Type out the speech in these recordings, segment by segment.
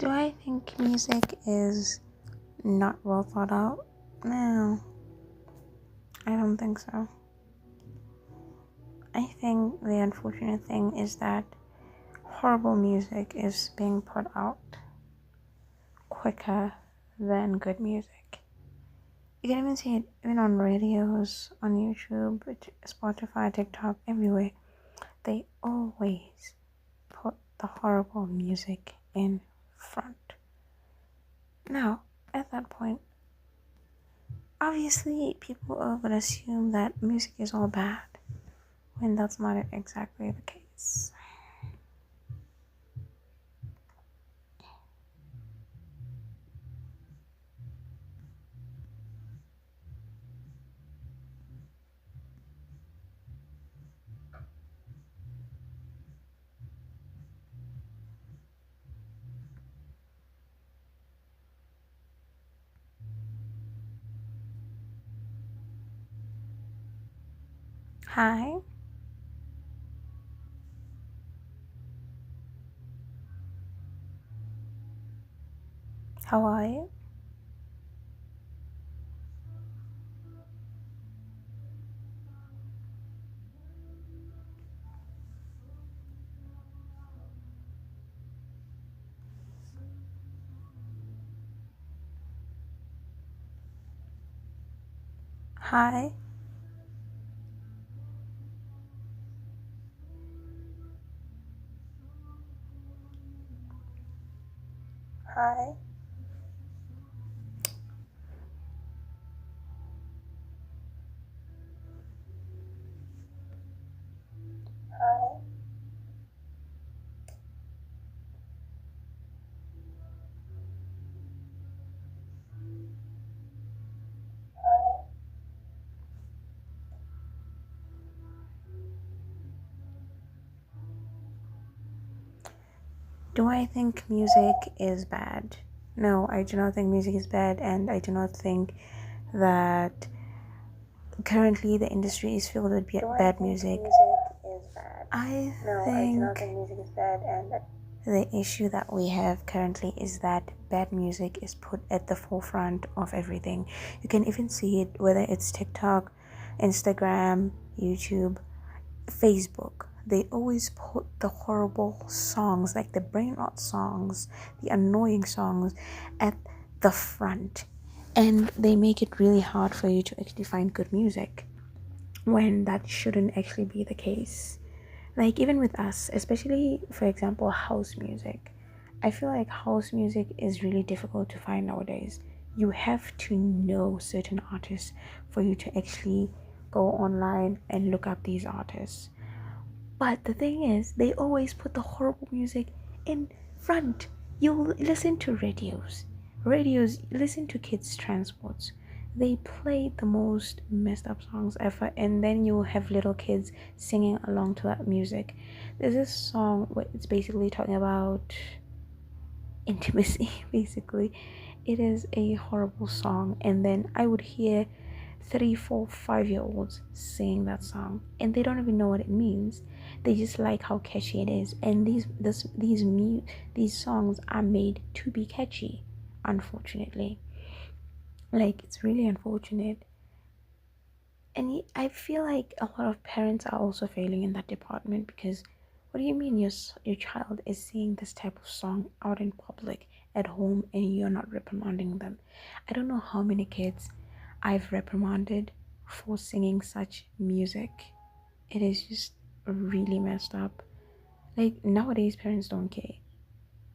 Do I think music is not well thought out? No, I don't think so. I think the unfortunate thing is that horrible music is being put out quicker than good music. You can even see it even on radios, on YouTube, Spotify, TikTok, everywhere. They always put the horrible music in front. Now, at that point, obviously people would assume that music is all bad when that's not exactly the case. Hi, how are you? Hi, hi, hi, hi. Do I think music is bad? No, I do not think music is bad, and I do not think that currently the industry is filled with bad music. Music is bad. I No, I do think not think music is bad, and the issue that we have currently is that bad music is put at the forefront of everything. You can even see it whether it's TikTok, Instagram, YouTube, Facebook. They always put the horrible songs, like the brain rot songs, the annoying songs, at the front. And they make it really hard for you to actually find good music when that shouldn't actually be the case. Like, even with us, especially for example, house music. I feel like house music is really difficult to find nowadays. You have to know certain artists for you to actually go online and look up these artists. But the thing is, they always put the horrible music in front. You'll listen to radios, listen to kids' transports. They play the most messed up songs ever, and then you have little kids singing along to that music. There's this song where it's basically talking about intimacy, basically. It is a horrible song, and then I would hear 3, 4, 5 year olds sing that song, and they don't even know what it means. They just like how catchy it is, and these songs are made to be catchy. Unfortunately, like, it's really unfortunate, and I feel like a lot of parents are also failing in that department because what do you mean your child is singing this type of song out in public at home and you're not reprimanding them? I don't know how many kids I've reprimanded for singing such music. It is just really messed up. Like, nowadays parents don't care,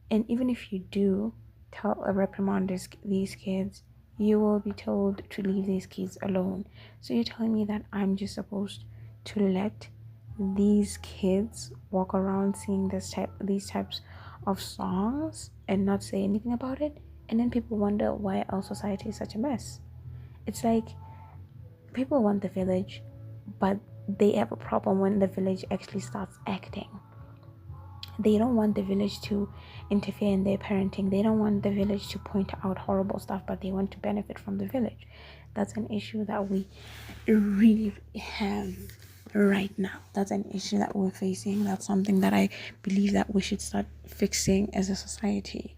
and even if you do tell a reprimand these kids, you will be told to leave these kids alone. So you're telling me that I'm just supposed to let these kids walk around singing these types of songs and not say anything about it? And then people wonder why our society is such a mess. It's like people want the village, but they have a problem when the village actually starts acting. They don't want the village to interfere in their parenting. They don't want the village to point out horrible stuff, but they want to benefit from the village. That's an issue that we really have right now. That's an issue that we're facing. That's something that I believe that we should start fixing as a society.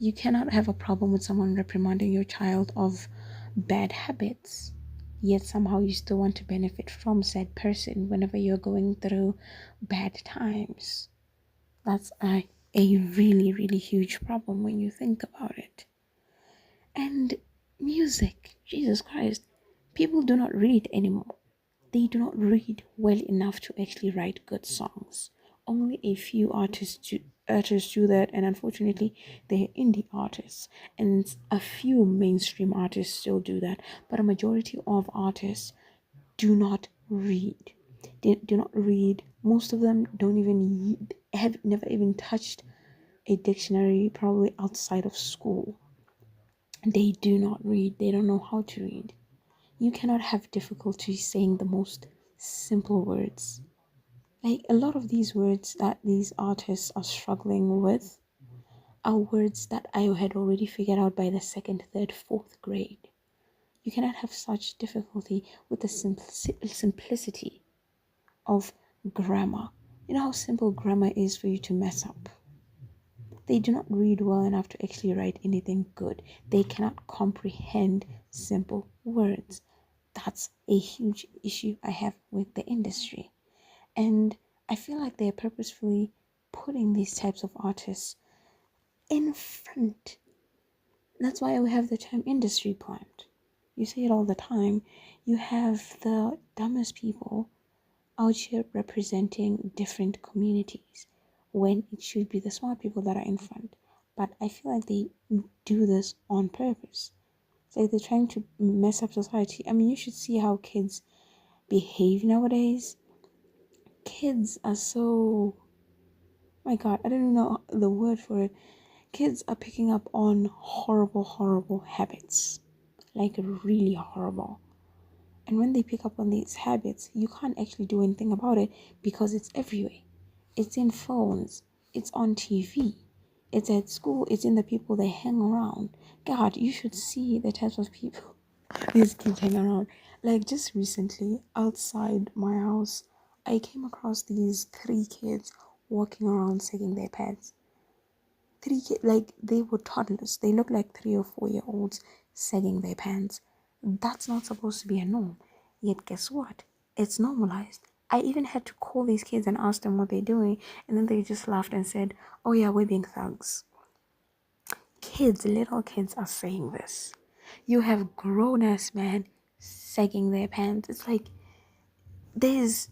You cannot have a problem with someone reprimanding your child of bad habits, yet somehow you still want to benefit from said person whenever you're going through bad times. That's a really, really huge problem when you think about it. And music, Jesus Christ, people do not read anymore. They do not read well enough to actually write good songs. Only a few artists do that, and unfortunately, they're indie artists, and a few mainstream artists still do that. But a majority of artists do not read. They do not read. Most of them don't even have never even touched a dictionary, probably outside of school. They do not read. They don't know how to read. You cannot have difficulty saying the most simple words. Like a lot of these words that these artists are struggling with are words that I had already figured out by the second, third, fourth grade. You cannot have such difficulty with the simplicity of grammar. You know how simple grammar is for you to mess up. They do not read well enough to actually write anything good. They cannot comprehend simple words. That's a huge issue I have with the industry. And I feel like they're purposefully putting these types of artists in front. That's why we have the term industry plant. You see it all the time. You have the dumbest people out here representing different communities when it should be the smart people that are in front. But I feel like they do this on purpose. It's like they're trying to mess up society. I mean, you should see how kids behave nowadays. Kids are so, my God, I don't even know the word for it. Kids are picking up on horrible, horrible habits, like really horrible. And when they pick up on these habits, you can't actually do anything about it because it's everywhere. It's in phones, it's on TV, it's at school, it's in the people they hang around. God, you should see the types of people these kids hang around. Like just recently, outside my house, I came across these three kids walking around sagging their pants. Three kids, like they were toddlers. They looked like 3 or 4 year olds sagging their pants. That's not supposed to be a norm. Yet guess what? It's normalized. I even had to call these kids and ask them what they're doing, and then they just laughed and said, "Oh yeah, we're being thugs." Kids, little kids are saying this. You have grown ass men sagging their pants. There's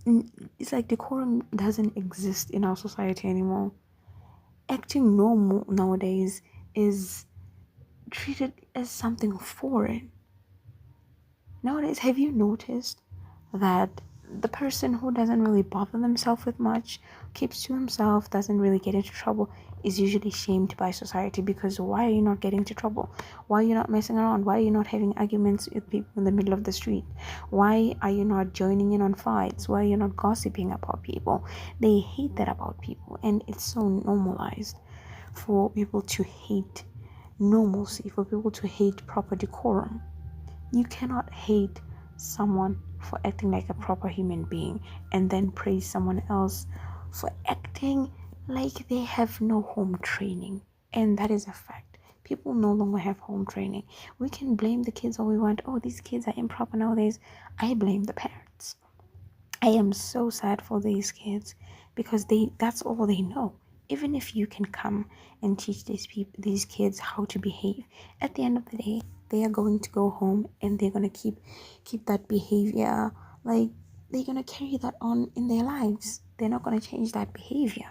it's like decorum doesn't exist in our society anymore. Acting normal nowadays is treated as something foreign. Nowadays, have you noticed that the person who doesn't really bother themselves with much, keeps to himself, doesn't really get into trouble, is usually shamed by society? Because why are you not getting into trouble? Why are you not messing around? Why are you not having arguments with people in the middle of the street? Why are you not joining in on fights? Why are you not gossiping about people? They hate that about people, and it's so normalized for people to hate normalcy, for people to hate proper decorum. You cannot hate someone for acting like a proper human being and then praise someone else for acting like they have no home training. And that is a fact. People no longer have home training. We can blame the kids all we want. Oh, these kids are improper nowadays. I blame the parents. I am so sad for these kids because that's all they know. Even if you can come and teach these kids how to behave, at the end of the day, they are going to go home and they're gonna keep that behavior. Like they're gonna carry that on in their lives. They're not gonna change that behavior.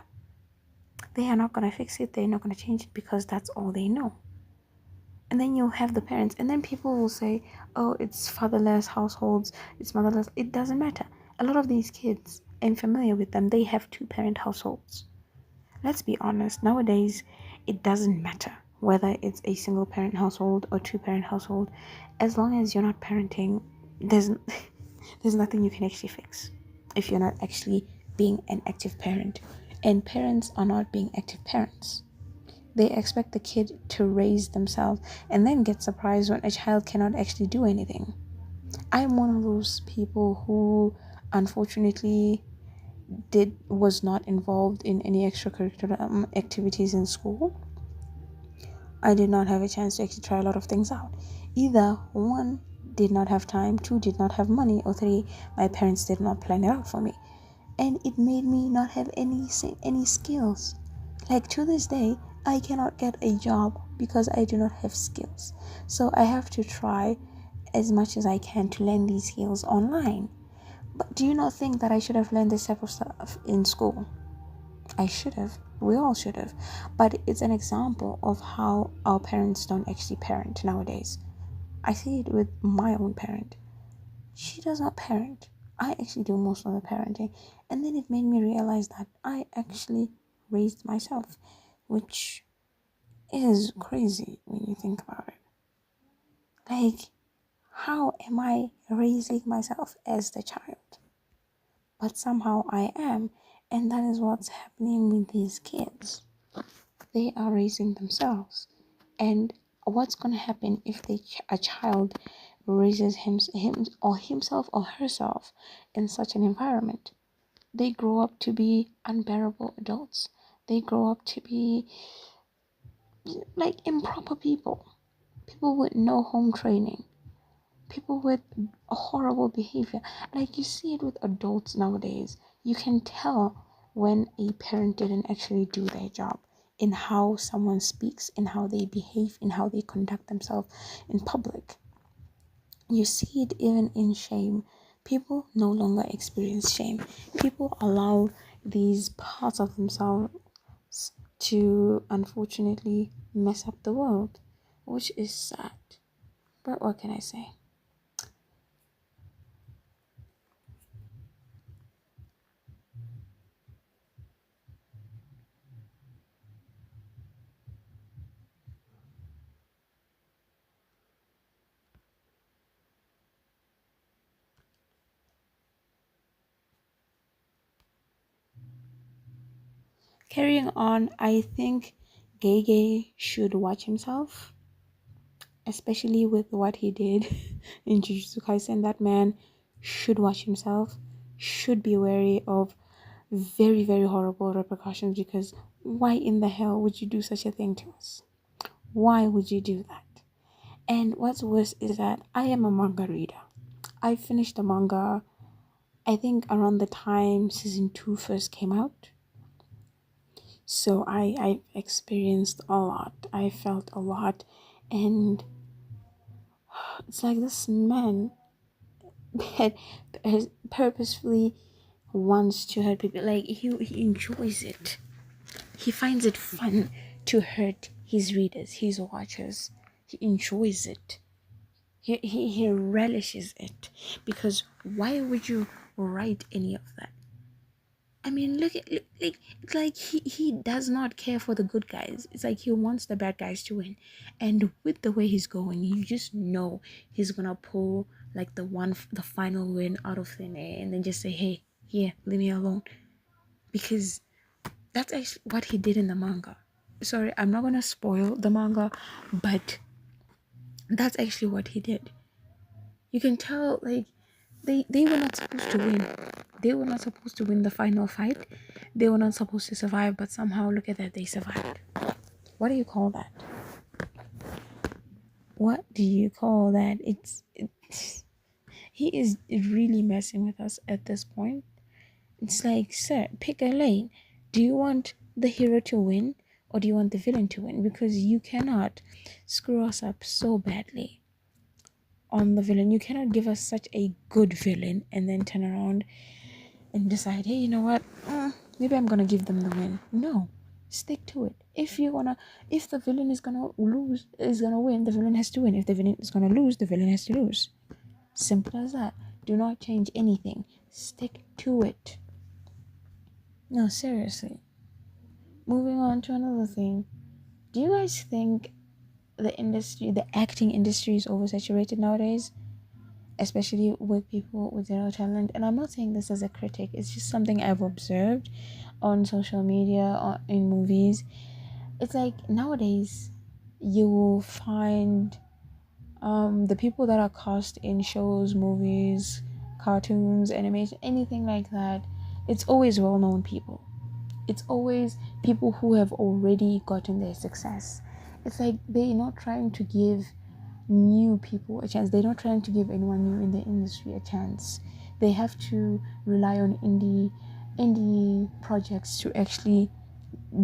They are not gonna fix it. They're not gonna change it because that's all they know. And then you'll have the parents, and then people will say, "Oh, it's fatherless households. It's motherless." It doesn't matter. A lot of these kids, I'm familiar with them. They have two-parent households. Let's be honest, nowadays it doesn't matter whether it's a single parent household or two-parent household. As long as you're not parenting, there's there's nothing you can actually fix if you're not actually being an active parent. And parents are not being active parents. They expect the kid to raise themselves and then get surprised when a child cannot actually do anything. I'm one of those people who unfortunately was not involved in any extracurricular activities in school, I did not have a chance to actually try a lot of things out. Either one, did not have time, two, did not have money, or three, my parents did not plan it out for me. And it made me not have any skills. Like to this day, I cannot get a job because I do not have skills. So I have to try as much as I can to learn these skills online. But do you not think that I should have learned this type of stuff in school? I should have. We all should have. But it's an example of how our parents don't actually parent nowadays. I see it with my own parent. She does not parent. I actually do most of the parenting. And then it made me realize that I actually raised myself, which is crazy when you think about it. Like, how am I raising myself as the child? But somehow I am. And that is what's happening with these kids. They are raising themselves. And what's going to happen if a child raises him or himself or herself in such an environment? They grow up to be unbearable adults. They grow up to be like improper people with no home training, people with horrible behavior. Like you see it with adults nowadays. You can tell when a parent didn't actually do their job in how someone speaks, in how they behave, in how they conduct themselves in public. You see it even in shame. People no longer experience shame. People allow these parts of themselves to unfortunately mess up the world, which is sad. But what can I say? Carrying on, I think Gege should watch himself, especially with what he did in Jujutsu Kaisen. That man should watch himself, should be wary of very, very horrible repercussions, because why in the hell would you do such a thing to us? Why would you do that? And what's worse is that I am a manga reader. I finished the manga, I think, around the time season 2 first came out. So I experienced a lot. I felt a lot. And it's like this man had purposefully wants to hurt people. Like he enjoys it. He finds it fun to hurt his readers, his watchers. He enjoys it. He relishes it. Because why would you write any of that? I mean, like he does not care for the good guys. It's like he wants the bad guys to win, and with the way he's going, you just know he's gonna pull like the final win out of thin air, and then just say, "Hey, here, leave me alone," because that's actually what he did in the manga. Sorry, I'm not gonna spoil the manga, but that's actually what he did. You can tell, like, they were not supposed to win. They were not supposed to win the final fight. They were not supposed to survive, but somehow look at that, they survived. What do you call that? What do you call that? He is really messing with us at this point. It's like, sir, pick a lane. Do you want the hero to win, or do you want the villain to win? Because you cannot screw us up so badly on the villain. You cannot give us such a good villain and then turn around and decide, hey, you know what? Maybe I'm gonna give them the win. No, stick to it. If the villain is gonna win, the villain has to win. If the villain is gonna lose, the villain has to lose. Simple as that. Do not change anything. Stick to it. No, seriously. Moving on to another thing. Do you guys think the acting industry is oversaturated nowadays? Especially with people with zero talent. And I'm not saying this as a critic, it's just something I've observed on social media or in movies. It's like nowadays you will find the people that are cast in shows, movies, cartoons, animation, anything like that, it's always well-known people. It's always people who have already gotten their success. It's like they're not trying to give new people a chance. They're not trying to give anyone new in the industry a chance. They have to rely on indie projects to actually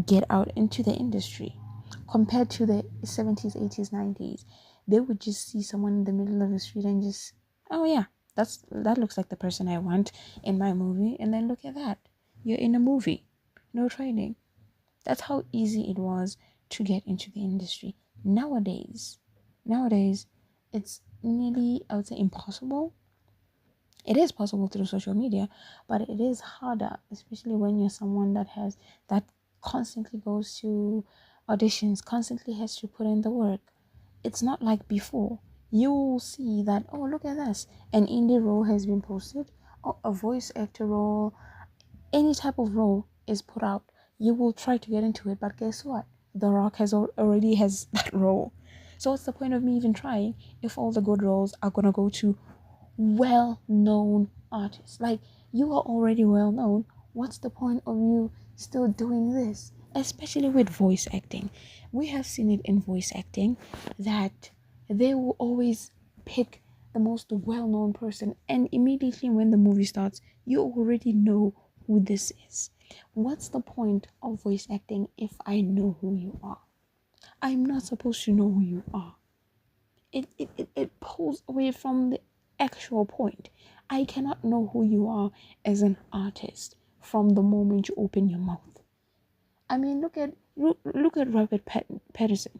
get out into the industry. Compared to the 70s, 80s, 90s, they would just see someone in the middle of the street and just, oh yeah, that looks like the person I want in my movie. And then look at that, you're in a movie, no training. That's how easy it was to get into the industry. Nowadays, it's nearly, I would say, impossible. It is possible through social media, but it is harder, especially when you're someone that constantly goes to auditions, constantly has to put in the work. It's not like before. You will see that, oh, look at this, an indie role has been posted, or a voice actor role, any type of role is put out. You will try to get into it, but guess what? The Rock already has that role. So what's the point of me even trying if all the good roles are gonna go to well-known artists? Like, you are already well known. What's the point of you still doing this? Especially with voice acting. We have seen it in voice acting that they will always pick the most well-known person, and immediately when the movie starts, you already know who this is. What's the point of voice acting if I know who you are? I'm not supposed to know who you are. It pulls away from the actual point. I cannot know who you are as an artist from the moment you open your mouth. I mean, look at Pattinson.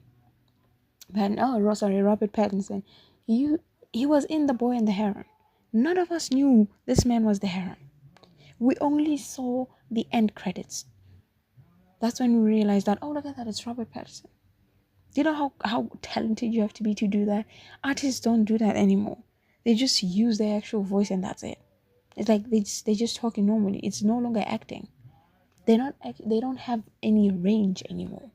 Robert Pattinson. He was in The Boy and the Heron. None of us knew this man was the Heron. We only saw the end credits. That's when we realized that, oh, look at that, it's Robert Pattinson. Do you know how talented you have to be to do that? Artists don't do that anymore. They just use their actual voice and that's it. It's like they just talking normally. It's no longer acting. They don't have any range anymore.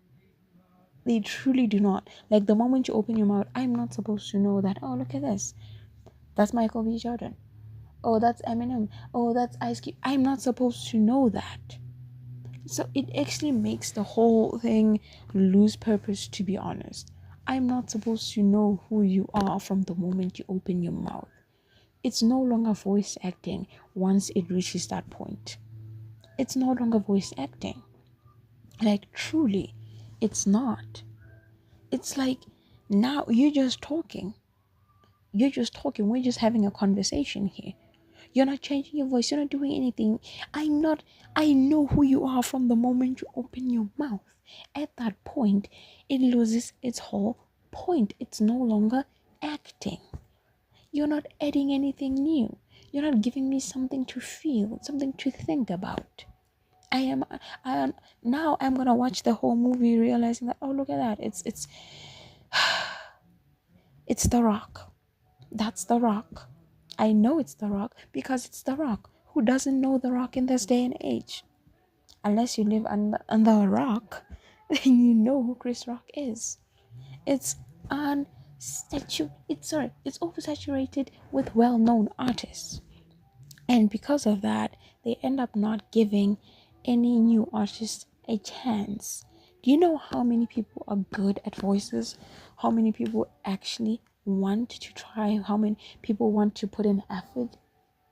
They truly do not. Like, the moment you open your mouth, I'm not supposed to know that, oh, look at this. That's Michael B. Jordan. Oh, that's Eminem. Oh, that's Ice Cube. I'm not supposed to know that. So it actually makes the whole thing lose purpose, to be honest. I'm not supposed to know who you are from the moment you open your mouth. It's no longer voice acting once it reaches that point. It's no longer voice acting. Like, truly, it's not. It's like, now you're just talking. You're just talking. We're just having a conversation here. You're not changing your voice. You're not doing anything. I know who you are from the moment you open your mouth. At that point, it loses its whole point. It's no longer acting. You're not adding anything new. You're not giving me something to feel, something to think about. Now I'm gonna watch the whole movie realizing that, oh, look at that. It's The Rock. That's The Rock. I know it's The Rock because it's The Rock. Who doesn't know The Rock in this day and age? Unless you live under a rock, then you know who Chris Rock is. It's it's oversaturated with well-known artists. And because of that, they end up not giving any new artist a chance. Do you know how many people are good at voices? How many people actually want to try? How many people want to put in effort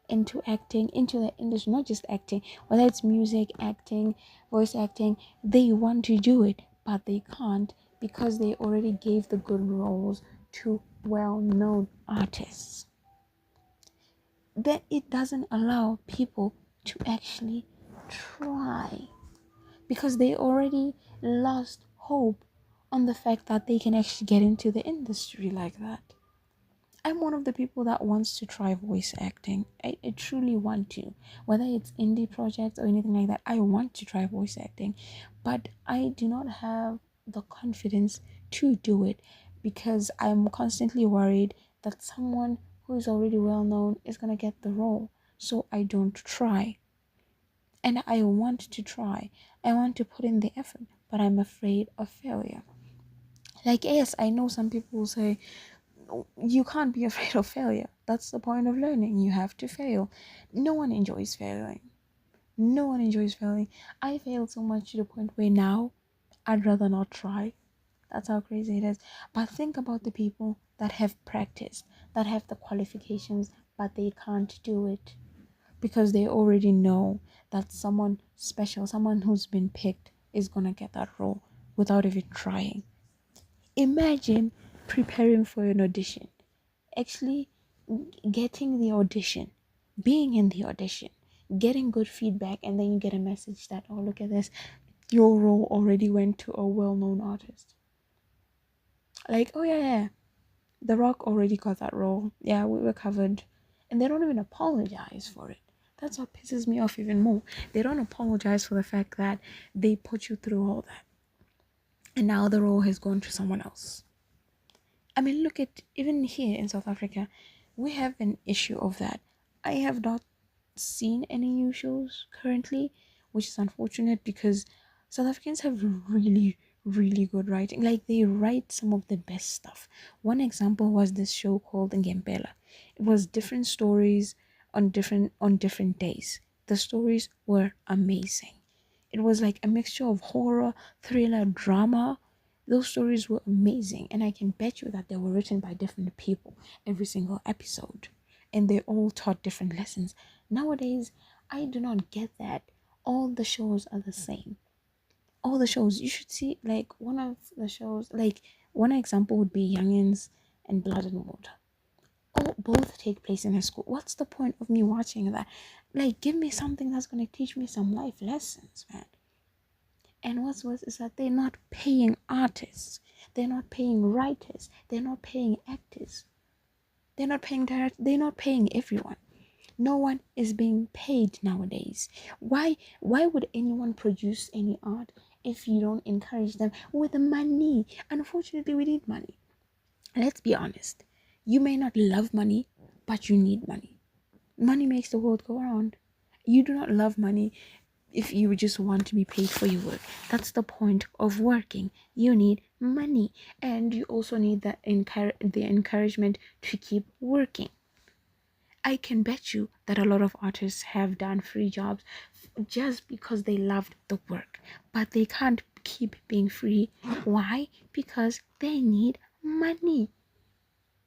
into acting, into the industry? Not just acting, whether it's music, acting, voice acting, they want to do it, but they can't because they already gave the good roles to well-known artists. Then it doesn't allow people to actually try because they already lost hope on the fact that they can actually get into the industry like that. I'm one of the people that wants to try voice acting. I truly want to. Whether it's indie projects or anything like that, I want to try voice acting. But I do not have the confidence to do it because I'm constantly worried that someone who is already well known is going to get the role. So I don't try. And I want to try. I want to put in the effort, but I'm afraid of failure. Like, yes, I know some people will say, you can't be afraid of failure. That's the point of learning. You have to fail. No one enjoys failing. No one enjoys failing. I failed so much to the point where now I'd rather not try. That's how crazy it is. But think about the people that have practiced, that have the qualifications, but they can't do it because they already know that someone special, someone who's been picked, is gonna get that role without even trying. Imagine preparing for an audition, actually getting the audition, being in the audition, getting good feedback, and then you get a message that, oh, look at this, your role already went to a well known artist. Like, oh, yeah, The Rock already got that role. Yeah, we were covered. And they don't even apologize for it. That's what pisses me off even more. They don't apologize for the fact that they put you through all that. And now the role has gone to someone else. I mean, look at even here in South Africa, we have an issue of that. I have not seen any new shows currently, which is unfortunate because South Africans have really, really good writing. Like they write some of the best stuff. One example was this show called Ngempela. It was different stories on different days. The stories were amazing. It was like a mixture of horror, thriller, drama. Those stories were amazing, and I can bet you that they were written by different people every single episode, and they all taught different lessons. Nowadays, I do not get that. All the shows are the same. All the shows you should see, like one of the shows, like one example would be Youngins and Blood and Water. All both take place in a school. What's the point of me watching that? Like, give me something that's gonna teach me some life lessons, man. And what's worse is that they're not paying artists, they're not paying writers, they're not paying actors, they're not paying directors, they're not paying everyone. No one is being paid nowadays. Why would anyone produce any art if you don't encourage them with money? Unfortunately, we need money. Let's be honest. You may not love money, but you need money. Money makes the world go around. You do not love money if you just want to be paid for your work. That's the point of working. You need money, and you also need the encouragement to keep working. I can bet you that a lot of artists have done free jobs just because they loved the work, but they can't keep being free. Why? Because they need money.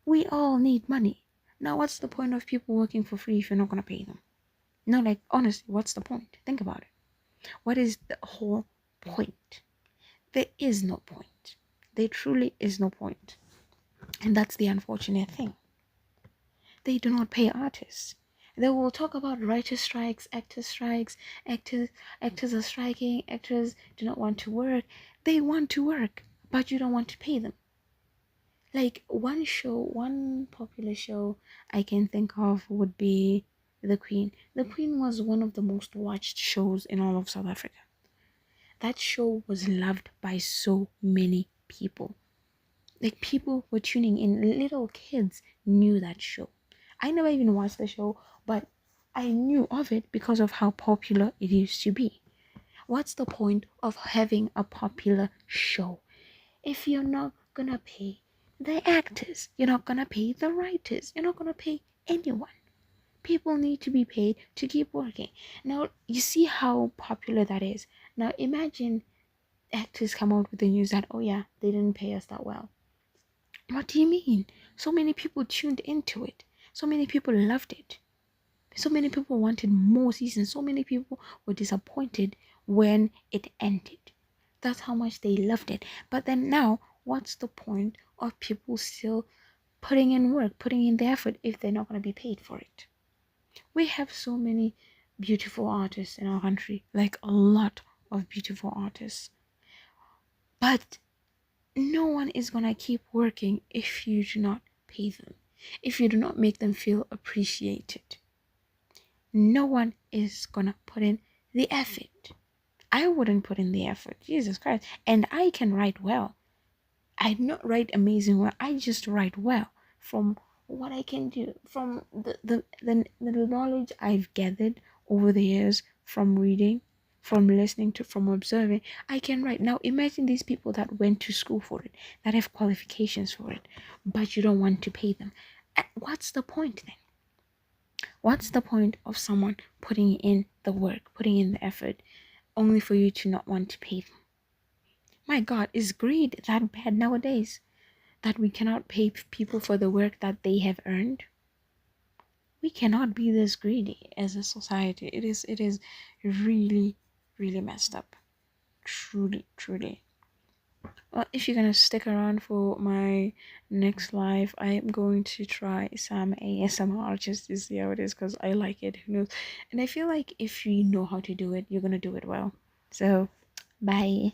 We all need money. Now, what's the point of people working for free if you're not going to pay them? No, like, honestly, what's the point? Think about it. What is the whole point? There is no point. There truly is no point. And that's the unfortunate thing. They do not pay artists. They will talk about writer strikes, actor strikes, actors are striking, actors do not want to work. They want to work, but you don't want to pay them. Like one popular show I can think of would be The Queen. The Queen was one of the most watched shows in all of South Africa. That show was loved by so many people. Like people were tuning in. Little kids knew that show. I never even watched the show, but I knew of it because of how popular it used to be. What's the point of having a popular show if you're not gonna pay the actors? You're not gonna pay the writers. You're not gonna pay anyone. People need to be paid to keep working. Now, you see how popular that is. Now, imagine actors come out with the news that, oh yeah, they didn't pay us that well. What do you mean? So many people tuned into it. So many people loved it. So many people wanted more seasons. So many people were disappointed when it ended. That's how much they loved it. But then now, what's the point of people still putting in work, putting in the effort if they're not going to be paid for it? We have so many beautiful artists in our country, like a lot of beautiful artists. But no one is going to keep working if you do not pay them, if you do not make them feel appreciated. No one is going to put in the effort. I wouldn't put in the effort. Jesus Christ. And I can write well. I do not write amazing well. I just write well from what I can do, from the knowledge I've gathered over the years from reading, from listening to, from observing. I can write. Now imagine these people that went to school for it, that have qualifications for it, but you don't want to pay them. What's the point then? What's the point of someone putting in the work, putting in the effort, only for you to not want to pay them? My God, is greed that bad nowadays? That we cannot pay people for the work that they have earned? We cannot be this greedy as a society. It is really, really messed up. Truly, truly. Well, if you're gonna stick around for my next live, I am going to try some ASMR just to see how it is because I like it. Who knows? And I feel like if you know how to do it, you're gonna do it well. So, bye.